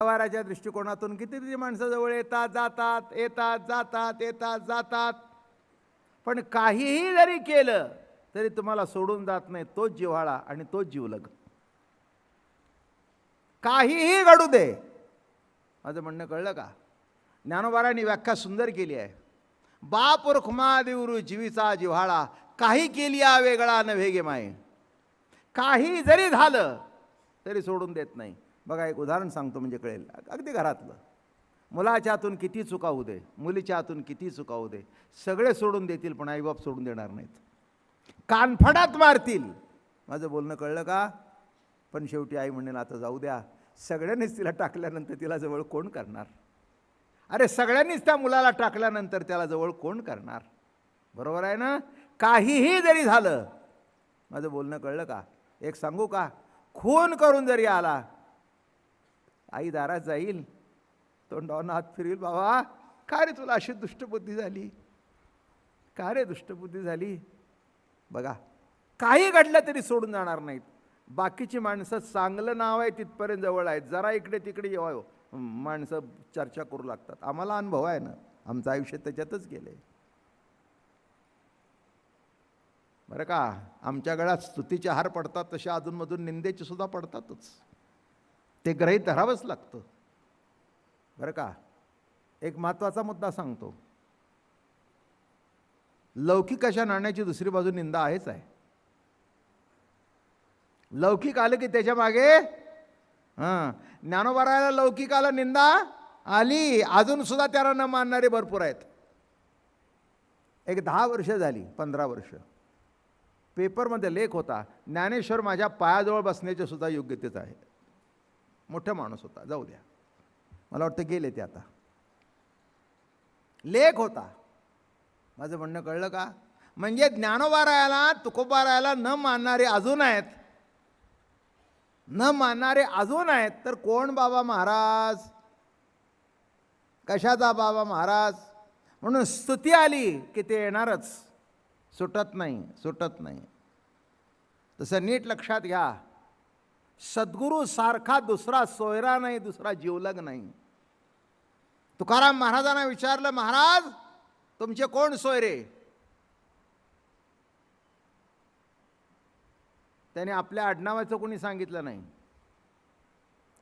व्यवहाराच्या दृष्टिकोनातून कितीतरी माणसं जवळ येतात जातात, येतात जातात, येतात जातात, पण काहीही जरी केलं तरी तुम्हाला सोडून जात नाही तोच जिव्हाळा आणि तोच जीवलग. काहीही घडू दे. माझं म्हणणं कळलं का? ज्ञानोबारांनी व्याख्या सुंदर केली आहे. बाप रुखमा देऊरू जीवीचा जिव्हाळा, काही केली वेगळा नव्हे गे माये. काही जरी झालं तरी सोडून देत नाही. बघा एक उदाहरण सांगतो म्हणजे कळेल. अगदी घरातलं, मुलाच्या हातून किती चुका होऊ दे, मुलीच्या हातून किती चुका होऊ दे, सगळे सोडून देतील पण आईबाप सोडून देणार नाहीत. कानफडात मारतील. माझं बोलणं कळलं का? पण शेवटी आई म्हणेल आता जाऊ द्या. सगळ्यांनीच तिला टाकल्यानंतर तिला जवळ कोण करणार? अरे सगळ्यांनीच त्या मुलाला टाकल्यानंतर त्याला जवळ कोण करणार? बरोबर आहे ना? काहीही जरी झालं. माझं बोलणं कळलं का? एक सांगू का? खून करून जरी आला, आई दारात जाईल, तोंडावर हात फिरवील, बाबा का रे तुला अशी दुष्टबुद्धी झाली? का रे दुष्टबुद्धी झाली? बघा, काही घडलं तरी सोडून जाणार नाहीत. बाकीची माणसं चांगलं नाव आहे तिथपर्यंत जवळ आहेत, जरा इकडे तिकडे येवा माणसं चर्चा करू लागतात. आम्हाला अनुभव आहे ना, आमचं आयुष्य त्याच्यातच गेलंय बरं का. आमच्या गळ्यात स्तुतीचे हार पडतात तसे अधूनमधून निंदेचे सुद्धा पडतातच. ते गृहीत धरावंच लागतं बरं का. एक महत्त्वाचा मुद्दा सांगतो. लौकिकाच्या नाण्याची दुसरी बाजू निंदा आहेच आहे. लौकिक आलं की त्याच्या मागे ज्ञानोबारायाला लौकिक आलं, निंदा आली, अजून सुद्धा त्याला न मानणारे भरपूर आहेत. एक 10 वर्ष झाली, 15 वर्ष पेपरमध्ये लेख होता, ज्ञानेश्वर माझ्या पायाजवळ बसण्याचे सुद्धा योग्यतेच आहे. मोठा माणूस होता, जाऊ द्या, मला वाटतं गेले ते आता. लेख होता. माझं म्हणणं कळलं का? म्हणजे ज्ञानोबारायाला तुकोबारायाला न मानणारे अजून आहेत, न मानणारे अजून आहेत. तर कोण बाबा महाराज? कशाचा बाबा महाराज? म्हणून स्तुती आली की ते येणारच, सुटत नाही, सुटत नाही. तसं नीट लक्षात घ्या, सद्गुरू सारखा दुसरा सोयरा नाही, दुसरा जीवलग नाही. तुकाराम महाराजांना विचारलं, महाराज तुमचे कोण सोयरे? त्याने आपल्या आडनावाचं कोणी सांगितलं नाही.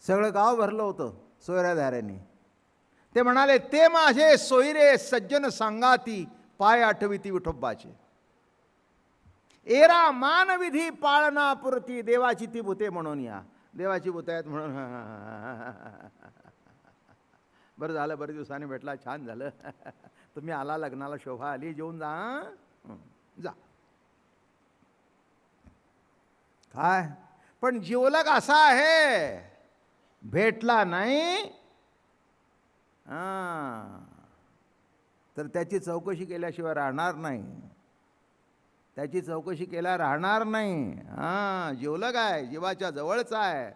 सगळं गाव भरलं होतं सोयऱ्याधाऱ्यांनी. ते म्हणाले, ते माझे सोयरे सज्जन सांगाती, पाय आठविती विठोबाचे. एरा मानविधी पाळना पुरती, देवाची ती भूते म्हणून या. देवाची भूत आहेत म्हणून बरं झालं, बरेच दिवसांनी भेटला, छान झालं. तुम्ही आला, लग्नाला शोभा आली, जेवून जा. जा काय. पण जीवलग असा आहे, भेटला नाही तर त्याची चौकशी केल्याशिवाय राहणार नाही. त्याची चौकशी केल्या राहणार नाही. जीवलग आहे, जीवाच्या जवळचा आहे.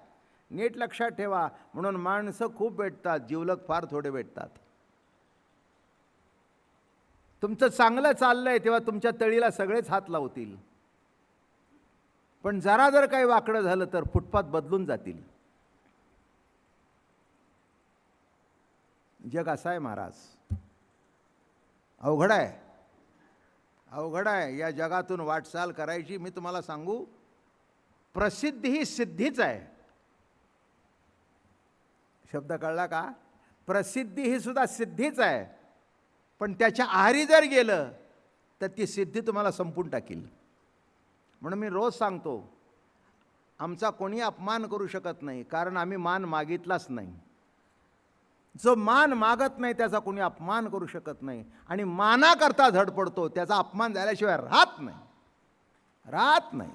नीट लक्षात ठेवा. म्हणून माणसं खूप भेटतात, जीवलग फार थोडे भेटतात. तुमचं चांगलं चाललंय तेव्हा तुमच्या तळीला सगळेच हात लावतील, पण जरा जर काही वाकडं झालं तर फुटपाथ बदलून जातील. जग असं आहे महाराज, अवघड आहे, अवघड आहे. या जगातून वाटचाल करायची. मी तुम्हाला सांगू, प्रसिद्धी ही सिद्धीच आहे. शब्द कळला का? प्रसिद्धी ही सुद्धा सिद्धीच आहे, पण त्याच्या आहारी जर गेलं तर ती सिद्धी तुम्हाला संपून टाकील. म्हणून मी रोज सांगतो, आमचा कोणी अपमान करू शकत नाही, कारण आम्ही मान मागितलाच नाही. जो मान मागत नाही त्याचा कोणी अपमान करू शकत नाही, आणि मानाकरता धडपडतो त्याचा अपमान झाल्याशिवाय राहत नाही, राहत नाही.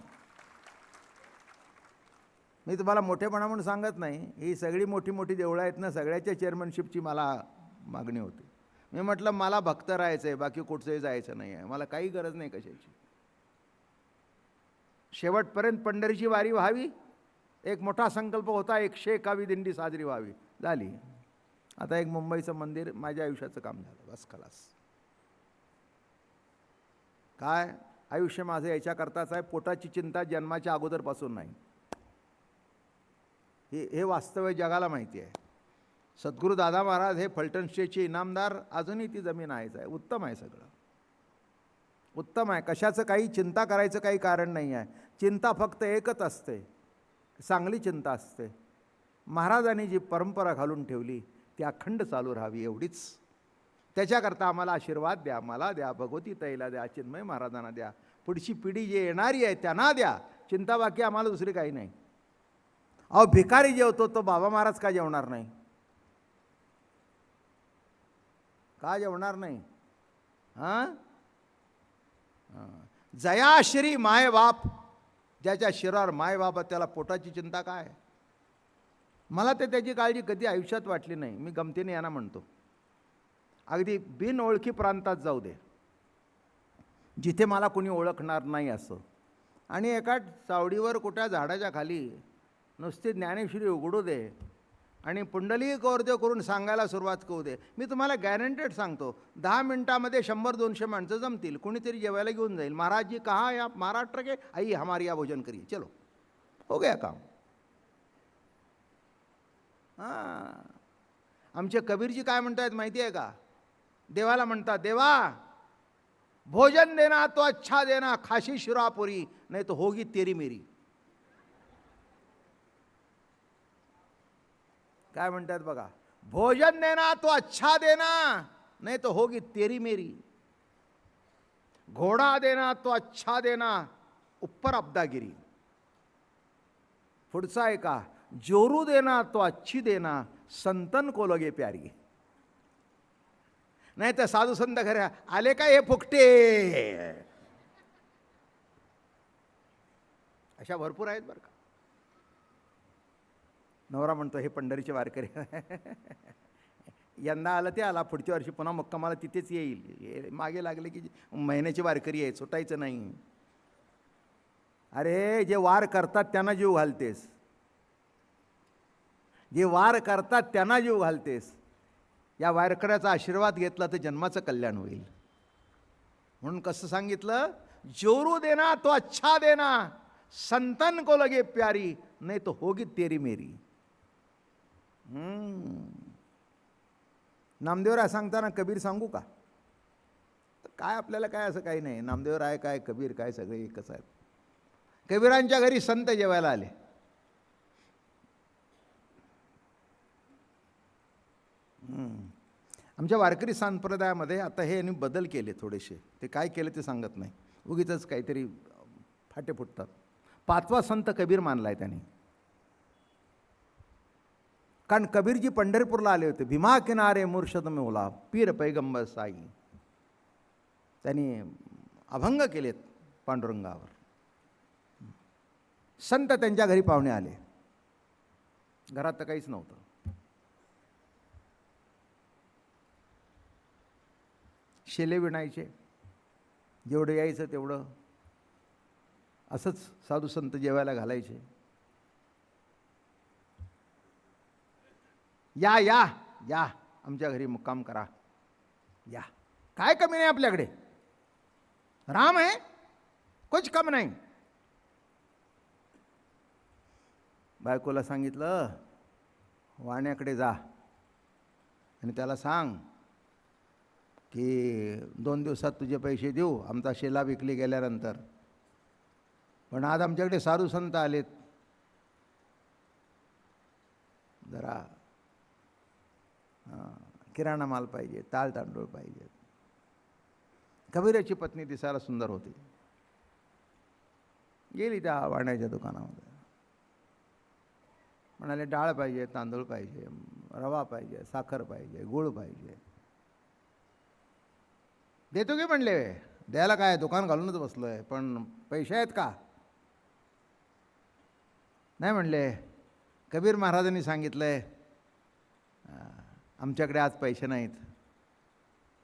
मी तुम्हाला मोठेपणा म्हणून सांगत नाही. ही सगळी मोठी मोठी देवळं आहेत ना, सगळ्याच्या चेअरमनशिपची मला मागणी होती. मी म्हटलं मला भक्त राहायचं आहे, बाकी कुठचंही जायचं नाही आहे, मला काही गरज नाही कशाची. शेवटपर्यंत पंढरीची वारी व्हावी, एक मोठा संकल्प होता, 101वी दिंडी साजरी व्हावी, झाली. आता एक मुंबईचं मंदिर, माझ्या आयुष्याचं काम झालं, बस खलास. काय आयुष्य माझं याच्याकरताच आहे, पोटाची चिंता जन्माच्या अगोदरपासून नाही. हे वास्तव जगाला माहिती आहे. सद्गुरू दादा महाराज हे फलटण स्टेचे इनामदार, अजूनही ती जमीन आहेच आहे. उत्तम आहे, सगळं उत्तम आहे. कशाचं काही चिंता करायचं काही कारण नाही आहे. चिंता फक्त एकच असते, चांगली चिंता असते. महाराजांनी जी परंपरा घालून ठेवली ती अखंड चालू राहावी एवढीच. त्याच्याकरता आम्हाला आशीर्वाद द्या, मला द्या, भगवती ताईला द्या, चिन्मय महाराजांना द्या, पुढची पिढी जी येणारी आहे त्यांना द्या. चिंता बाकी आम्हाला दुसरी काही नाही. अहो भिकारी जेवतो तो बाबा महाराज का जेवणार नाही? का जेवणार नाही? हां, जयाश्री मायबाप, ज्याच्या शिरावर मायबाप त्याला पोटाची चिंता काय? मला ते त्याची काळजी कधी आयुष्यात वाटली नाही. मी गमतीने यांना म्हणतो, अगदी बिनओळखी प्रांतात जाऊ दे, जिथे मला कोणी ओळखणार नाही असं, आणि एका चावडीवर कुठल्या झाडाच्या खाली नुसती ज्ञानेश्वरी उघडू दे आणि पुंडलिक गौरदेव करून सांगायला सुरुवात करू दे. मी तुम्हाला गॅरंटेड सांगतो, 10 मिनिटामध्ये 100-200 माणसं जमतील. कोणीतरी जेवायला घेऊन जाईल. महाराज जी कहाँ है आप? महाराष्ट्र के? आइए हमारे यहाँ भोजन करिए, चलो, हो गया काम. हां, आमचे कबीरजी काय म्हणतात माहिती आहे का? देवाला म्हणतात, देवा भोजन देना तो अच्छा देना, खाशी शिरापुरी, नहीं तो होगी तेरी मेरी. काय म्हणतात बघा, भोजन देना तो अच्छा देना, नहीं तो होगी तेरी मेरी. घोडा देना तो अच्छा देना, ऊपर अब्दागिरी. पुढचा आहे का, जोरू देना तो अच्छी देना, संतन को लगे प्यारी. नाही तर साधू संत घरी आले का हे फुकटे, अशा भरपूर आहेत बरं का. नवरा म्हणतो, हे पंढरीचे वारकरी यंदा आलं ते आला, पुढच्या वर्षी पुन्हा मुक्कामाला तिथेच येईल. मागे लागले की महिन्याची वारकरी आहे, सुटायचं नाही. अरे जे वार करतात त्यांना जीव घालतेस, जे वार करतात त्यांना जीव घालतेस. या वारकऱ्याचा आशीर्वाद घेतला तर जन्माचं कल्याण होईल. म्हणून कसं सांगितलं, जोरू देना तो अच्छा देना, संतन को लगे प्यारी, नहीं तो होगी तेरी मेरी. नामदेवराय सांगताना कबीर सांगू का? काय आपल्याला काय असं काही नाही. नामदेवराय काय, कबीर काय, सगळे एकच आहेत. कबीरांच्या घरी संत जेवायला आले. आमच्या वारकरी संप्रदायामध्ये आता हे यांनी बदल केले थोडेसे. ते काय केले ते सांगत नाही, उगीच काहीतरी फाटे फुटतात. 5वा संत कबीर मानलाय त्यांनी. कारण कबीरजी पंढरपूरला आले होते. भीमा किनारे मुर्शद में उला, पीर पैगंबर साई. त्यांनी अभंग केलेत पांडुरंगावर. संत त्यांच्या घरी पाहुणे आले. घरात तर काहीच नव्हतं. शेले विणायचे, जेवढं यायचं तेवढं. असंच साधू संत जेवायला घालायचे. या या या आमच्या घरी मुक्काम करा, या. काय कमी नाही आपल्याकडे, राम आहे, कुछ कम नाही. बायकोला सांगितलं, वाण्याकडे जा आणि त्याला सांग की 2 दिवसात तुझे पैसे देऊ, आमचा शेला विकली गेल्यानंतर. पण आज आमच्याकडे साधू संत आलेत, जरा किराणा माल पाहिजे, ताळ तांदूळ पाहिजे. कबीराची पत्नी दिसायला सुंदर होती. गेली त्या वाण्याच्या दुकानामध्ये. म्हणाले, डाळ पाहिजे, तांदूळ पाहिजे, रवा पाहिजे, साखर पाहिजे, गूळ पाहिजे. देतो की म्हणले. द्यायला काय, दुकान घालूनच बसलो आहे, पण पैसे आहेत का? नाही म्हणले. कबीर महाराजांनी सांगितलंय, आमच्याकडे आज पैसे नाहीत,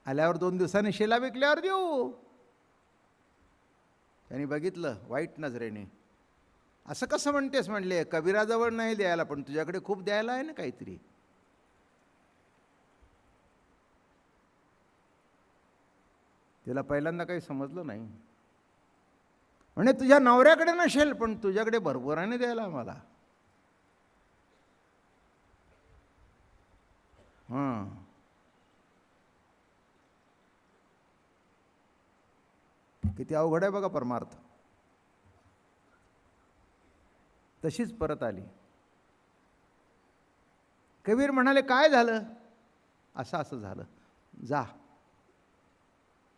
आल्यावर 2 दिवसांनी शेला विकल्यावर देऊ. त्यांनी बघितलं वाईट नजरेने. असं कसं म्हणतेस म्हणले, कबीराजवळ नाही द्यायला, पण तुझ्याकडे खूप द्यायला आहे ना काहीतरी. तिला पहिल्यांदा काही समजलं नाही. म्हणजे तुझ्या नवऱ्याकडे नसेल, पण तुझ्याकडे भरभराने द्यायला मला. हां, किती अवघड आहे बघा परमार्थ. तशीच परत आली. कबीर म्हणाले, काय झालं? असं असं झालं. जा,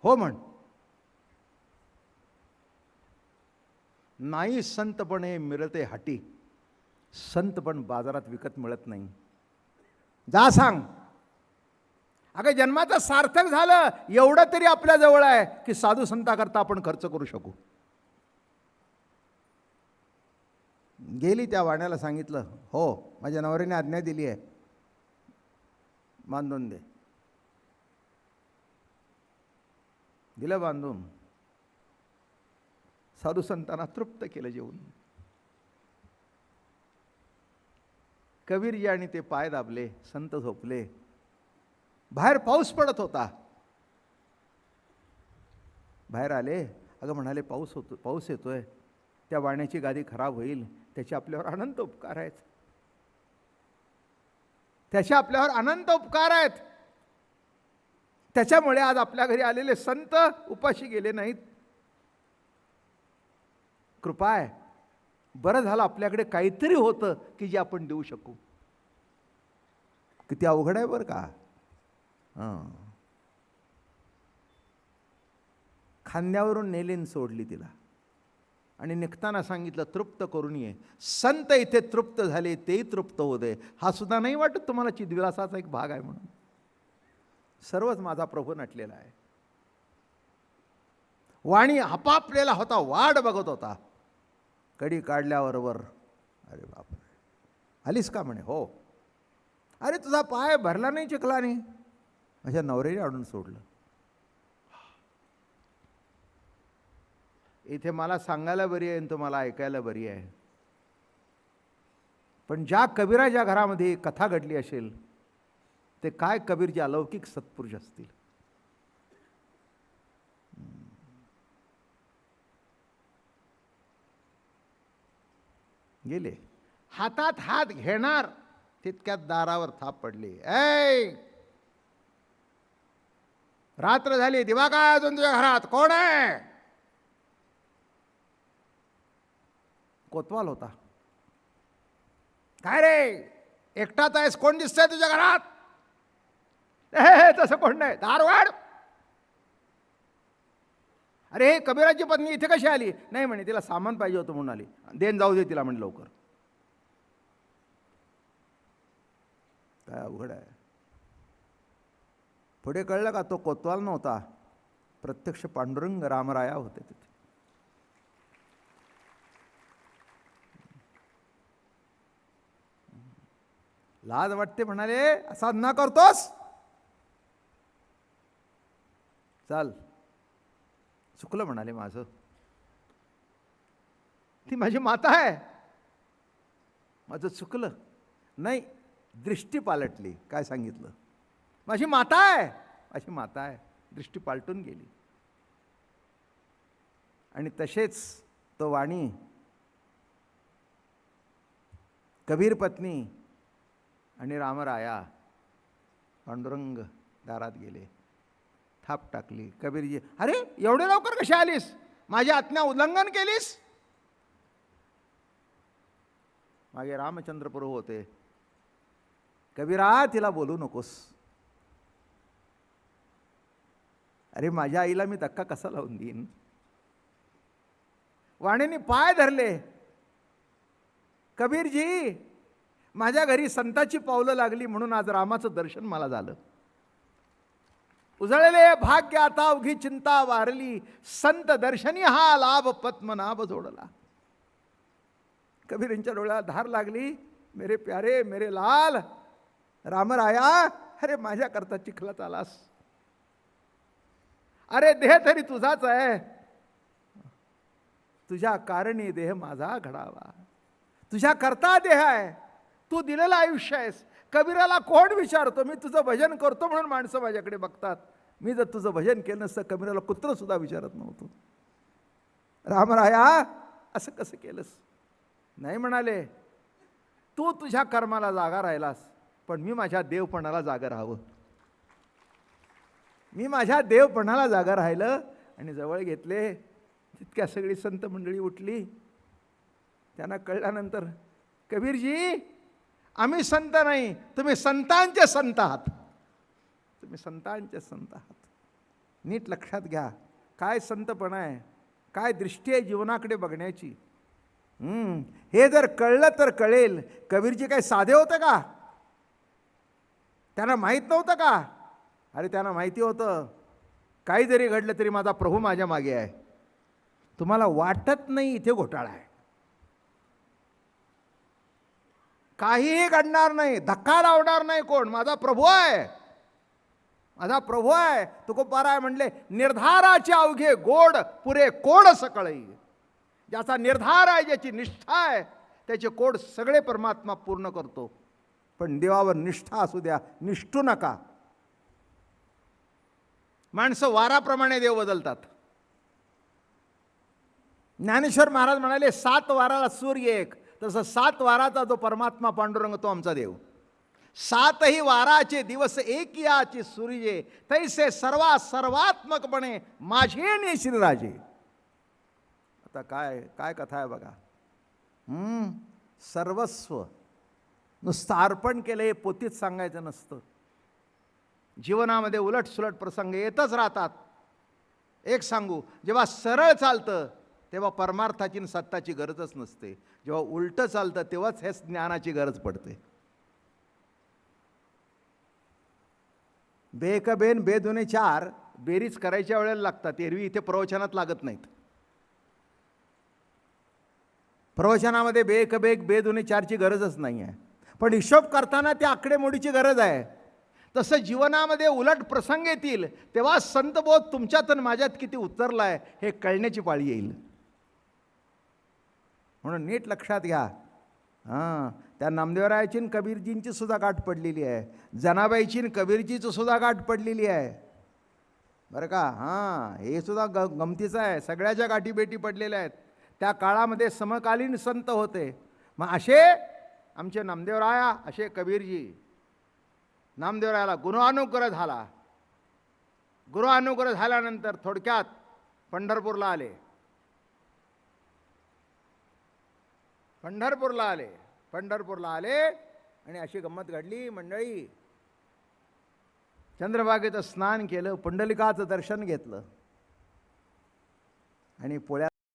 हो म्हण. नाही संतपणे मिळते हाटी, संतपण बाजारात विकत मिळत नाही. जा सांग. अगं जन्माचं सार्थक झालं एवढं तरी आपल्या जवळ आहे की साधू संताकरता आपण खर्च करू शकू. गेली त्या वाण्याला सांगितलं, हो माझ्या नवऱ्याने आज्ञा दिली आहे, बांधून दे. दिलं बांधून. साधू संतांना तृप्त केलं जेवून. कबीरजी आणि ते पाय दाबले, संत झोपले. बाहेर पाऊस पडत होता. बाहेर आले. अगं म्हणाले, पाऊस येतोय, त्या वाण्याची गादी खराब होईल, त्याचे आपल्यावर अनंत उपकार आहेत. त्याचे आपल्यावर अनंत उपकार आहेत. त्याच्यामुळे आज आपल्या घरी आलेले संत उपाशी गेले नाहीत. कृपा आहे. बरं झालं आपल्याकडे काहीतरी होतं की जे आपण देऊ शकू. किती अवघड आहे बरं का. हां, खांद्यावरून नेलीन सोडली तिला आणि निघताना सांगितलं, तृप्त करून ये. संत इथे तृप्त झाले, तेही तृप्त होऊ दे. हा सुद्धा नाही वाटत तुम्हाला चिद्विलासाचा एक भाग आहे म्हणून? सर्वच माझा प्रभू नटलेला आहे. वाणी हपापलेला होता, वाट बघत होता. कडी काढल्याबरोबर, अरे बापरे, आलीस का म्हणे. हो. अरे तुझा पाय भरला नाही, चिखला नाही. माझ्या नवऱ्याने आणून सोडलं. इथे मला सांगायला बरी आहे आणि तुम्हाला ऐकायला बरी आहे, पण ज्या कबीराच्या घरामध्ये कथा घडली असेल ते काय कबीरचे अलौकिक सत्पुरुष असतील. गेले. हातात हात घेणार तितक्यात दारावर थाप पडली. ऐ, रात्र झाली, दिवा काय अजून तुझ्या घरात? कोण आहे? कोतवाल होता. काय रे, एकटाच आहेस? कोण दिसतंय तुझ्या घरात? तसं कोण नाही, दारवाड. अरे हे कबीराची पत्नी इथे कशी आली? नाही म्हणे, तिला सामान पाहिजे होतं म्हणून आली. देन जाऊ दे तिला म्हणे लवकर. काय अवघड आहे. पुढे कळलं का तो कोतवाल नव्हता, प्रत्यक्ष पांडुरंग रामराया होते तिथे. लाज वाटते म्हणाले, असा न करतोस? चाल. चुकलं म्हणाले माझं, ती माझी माता आहे, माझं चुकलं. नाही, दृष्टी पालटली. काय सांगितलं? माझी माता आहे, माझी माता आहे. दृष्टी पालटून गेली. आणि तसेच तो वाणी, कबीर पत्नी आणि रामराया पांडुरंग दारात गेले. थाप टाकली. कबीरजी, अरे एवढे लवकर कशी आलीस? माझी आज्ञा उल्लंघन केलीस? मागे रामचंद्र प्रभू होते. कबीरा, तिला बोलू नकोस. अरे माझ्या आईला मी धक्का कसा लावून देईन? वाणीने पाय धरले. कबीरजी, माझ्या घरी संताची पावलं लागली म्हणून आज रामाचं दर्शन मला झालं. उजळले भाग्य आता अवघी चिंता वारली, संत दर्शनी हा लाभ पद्मनाभ जोडला. कबीरांच्या डोळ्यात धार लागली. मेरे प्यारे, मेरे लाल रामराया, अरे माझ्या करता चिखलात आलास. अरे देह तरी तुझाच आहे, तुझ्या कारणी देह माझा घडावा. तुझ्या करता देह आहे, तू दिलेलं आयुष्य आहेस. कबीराला कोण विचारतो? मी तुझं भजन करतो म्हणून माणसं माझ्याकडे बघतात. मी जर तुझं भजन केलं नसतं कबीराला कुत्र सुद्धा विचारत नव्हतं. रामराया, असं कसं केलंस? नाही म्हणाले, तू तुझ्या कर्माला जागा राहिलास, पण मी माझ्या देवपणाला जागा राहावं. मी माझ्या देवपणाला जागा राहिलं आणि जवळ घेतले. तितक्या सगळी संत मंडळी उठली. त्यांना कळल्यानंतर, कबीरजी आम्ही संत नाही, तुम्ही संतांचे संत आहात. तुम्ही संतांचे संत आहात. नीट लक्षात घ्या, काय संतपणा आहे, काय दृष्टी आहे जीवनाकडे बघण्याची. हे जर कळलं तर कळेल. कबीरजी काय साधे होते का? त्यांना माहीत नव्हतं का? अरे त्यांना माहिती होतं, काही जरी घडलं तरी माझा प्रभू माझ्या मागे आहे. तुम्हाला वाटत नाही इथे घोटाळा आहे. काहीही घडणार नाही, धक्का लावणार नाही कोण. माझा प्रभू आहे, माझा प्रभू आहे. तुकोबाराय म्हणले, निर्धाराचे अवघे गोड पुरे कोड सकळई. ज्याचा निर्धार आहे, ज्याची निष्ठा आहे, त्याचे कोड सगळे परमात्मा पूर्ण करतो. पण देवावर निष्ठा असू द्या, निष्ठू नका. माणसं वाराप्रमाणे देव बदलतात. ज्ञानेश्वर महाराज म्हणाले, 7 वाराला सूर्य एक. तसं 7 वाराचा जो परमात्मा पांडुरंग तो आमचा देव. 7ही वाराचे दिवस एक याची सूर्ये, तैसे सर्वात्मकपणे माझे ने श्रीराजे. आता काय काय कथा आहे बघा. सर्वस्व नुसतं अर्पण केलं हे पोतीत सांगायचं नसतं. जीवनामध्ये उलटसुलट प्रसंग येतच राहतात. एक सांगू, जेव्हा सरळ चालतं तेव्हा परमार्थाची आणि सत्ताची गरजच नसते. जेव्हा उलटं चालतं तेव्हाच हे ज्ञानाची गरज पडते. बेकबेन बेदुने 4 बेरीज करायच्या वेळेला लागतात. एरवी इथे प्रवचनात लागत नाहीत. प्रवचनामध्ये बेकबेक बेदुने 4ची गरजच नाही आहे. पण हिशोब करताना त्या आकडेमोडीची गरज आहे. तसं जीवनामध्ये उलट प्रसंग येतील तेव्हा संतबोध तुमच्यात आणि माझ्यात किती उतरला आहे हे कळण्याची पाळी येईल. म्हणून नीट लक्षात घ्या. त्या नामदेवरायाची आणि कबीरजींची सुद्धा गाठ पडलेली आहे. जनाबाईची आणि कबीरजीची सुद्धा गाठ पडलेली आहे बरं का. हे सुद्धा गमतीचं आहे. सगळ्याच्या गाठी बेटी पडलेल्या आहेत. त्या काळामध्ये समकालीन संत होते. मग असे आमचे नामदेवराया, असे कबीरजी. नामदेवरायाला गुरुअनुग्रह झाला. गुरुअनुग्रह झाल्यानंतर थोडक्यात पंढरपूरला आले. पंढरपूरला आले आणि अशी गंमत घडली मंडळी. चंद्रभागेचं स्नान केलं, पुंडलिकाचं दर्शन घेतलं आणि पोळ्या